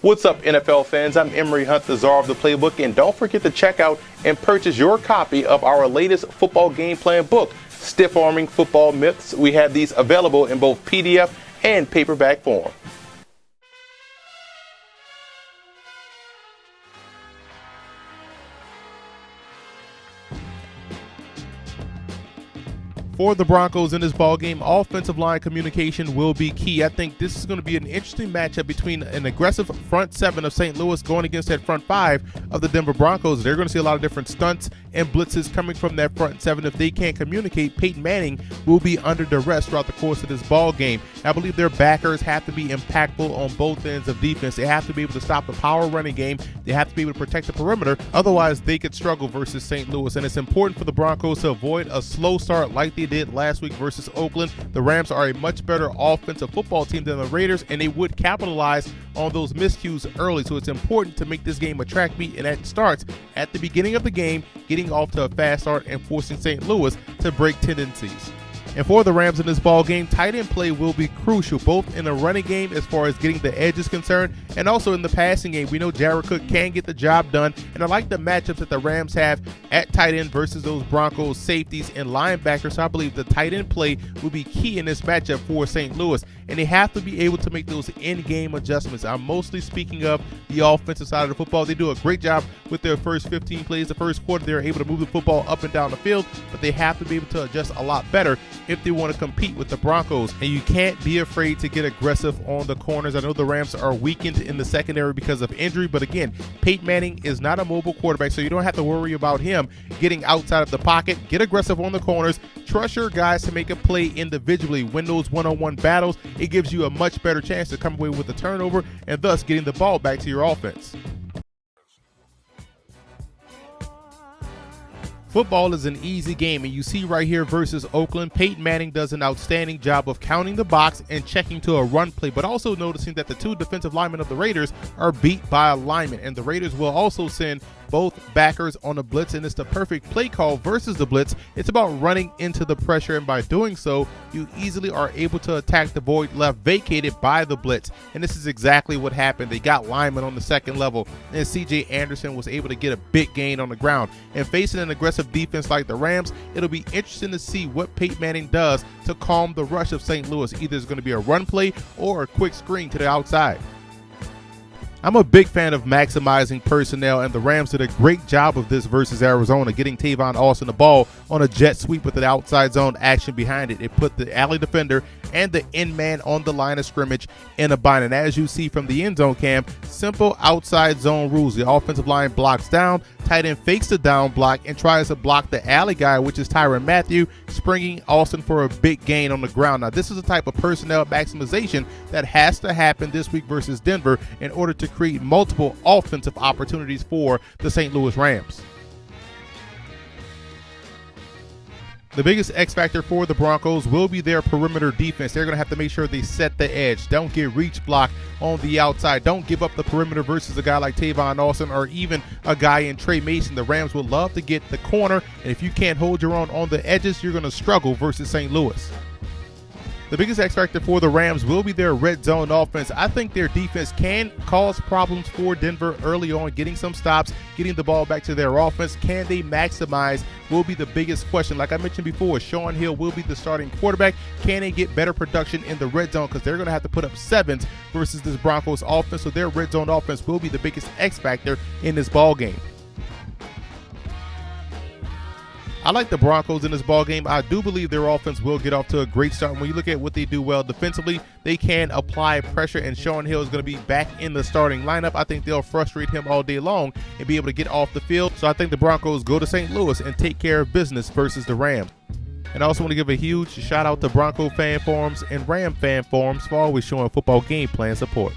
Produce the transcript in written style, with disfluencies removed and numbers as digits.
What's up, NFL fans? I'm Emery Hunt, the czar of the playbook, and don't forget to check out and purchase your copy of our latest football game plan book, Stiff Arming Football Myths. We have these available in both PDF and paperback form. For the Broncos in this ballgame, offensive line communication will be key. I think this is going to be an interesting matchup between an aggressive front seven of St. Louis going against that front five of the Denver Broncos. They're going to see a lot of different stunts and blitzes coming from that front seven. If they can't communicate, Peyton Manning will be under duress throughout the course of this ballgame. I believe their backers have to be impactful on both ends of defense. They have to be able to stop the power running game. They have to be able to protect the perimeter. Otherwise, they could struggle versus St. Louis. And it's important for the Broncos to avoid a slow start like they did last week versus Oakland. The Rams are a much better offensive football team than the Raiders, and they would capitalize on those miscues early. So it's important to make this game a track meet, and that starts at the beginning of the game, getting off to a fast start and forcing St. Louis to break tendencies. And for the Rams in this ball game, tight end play will be crucial, both in the running game as far as getting the edge is concerned, and also in the passing game. We know Jared Cook can get the job done, and I like the matchups that the Rams have at tight end versus those Broncos safeties and linebackers. So I believe the tight end play will be key in this matchup for St. Louis, and they have to be able to make those in-game adjustments. I'm mostly speaking of the offensive side of the football. They do a great job with their first 15 plays. The first quarter, they're able to move the football up and down the field, but they have to be able to adjust a lot better if they want to compete with the Broncos. And you can't be afraid to get aggressive on the corners. I know the Rams are weakened in the secondary because of injury, but again, Peyton Manning is not a mobile quarterback, so you don't have to worry about him getting outside of the pocket. Get aggressive on the corners. Trust your guys to make a play individually. Win those one-on-one battles. It gives you a much better chance to come away with a turnover and thus getting the ball back to your offense. Football is an easy game, and you see right here versus Oakland, Peyton Manning does an outstanding job of counting the box and checking to a run play, but also noticing that the two defensive linemen of the Raiders are beat by a lineman, and the Raiders will also send both backers on a blitz, and it's the perfect play call versus the blitz. It's about running into the pressure, and by doing so, you easily are able to attack the void left vacated by the blitz, and this is exactly what happened. They got linemen on the second level, and C.J. Anderson was able to get a big gain on the ground. And facing an aggressive defense like the Rams, it'll be interesting to see what Peyton Manning does to calm the rush of St. Louis. Either it's going to be a run play or a quick screen to the outside. I'm a big fan of maximizing personnel, and the Rams did a great job of this versus Arizona, getting Tavon Austin the ball on a jet sweep with an outside zone action behind it. It put the alley defender and the end man on the line of scrimmage in a bind. And as you see from the end zone cam, simple outside zone rules. The offensive line blocks down, tight end fakes the down block and tries to block the alley guy, which is Tyrann Mathieu, springing Austin for a big gain on the ground. Now, this is a type of personnel maximization that has to happen this week versus Denver in order to create multiple offensive opportunities for the St. Louis Rams. The biggest X factor for the Broncos will be their perimeter defense. They're going to have to make sure they set the edge. Don't get reach block on the outside. Don't give up the perimeter versus a guy like Tavon Austin or even a guy in Trey Mason. The Rams would love to get the corner, and if you can't hold your own on the edges, you're going to struggle versus St. Louis. The biggest X factor for the Rams will be their red zone offense. I think their defense can cause problems for Denver early on, getting some stops, getting the ball back to their offense. Can they maximize will be the biggest question. Like I mentioned before, Sean Hill will be the starting quarterback. Can they get better production in the red zone? Because they're going to have to put up sevens versus this Broncos offense. So their red zone offense will be the biggest X factor in this ball game. I like the Broncos in this ballgame. I do believe their offense will get off to a great start. When you look at what they do well defensively, they can apply pressure, and Sean Hill is going to be back in the starting lineup. I think they'll frustrate him all day long and be able to get off the field. So I think the Broncos go to St. Louis and take care of business versus the Rams. And I also want to give a huge shout out to Bronco fan forums and Ram fan forums for always showing football game plan support.